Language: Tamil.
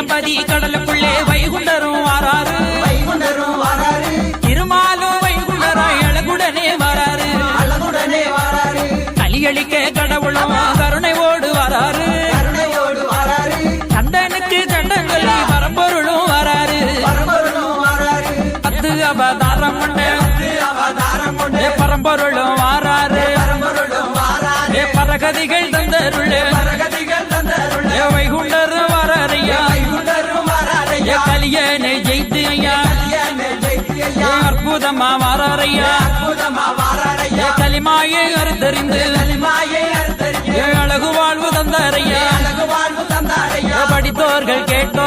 ஈச்சம்பதி கடலுக்குள்ளே வைகுண்டரும் வாராரு திருமாலும் வைகுண்டராய் அழகுடனே வராரு கலியளிக்க கடவுளும் கருணையோடு வராரு கண்டனுக்கு கண்டங்களி பரம்பொருளும் வராரு பத்து அவதாரம் கொண்ட பரம்பொருளும் வாராரு பரகதிகள் தந்தருளே வைகுண்டர் வராரையா கலியனை ஜெயித்து ஐயா அற்புதமா வாராரையா களிமாயை அறுத்தறிந்து அழகு வாழ்வு தந்தாரையா படித்தோர்கள் கேட்டு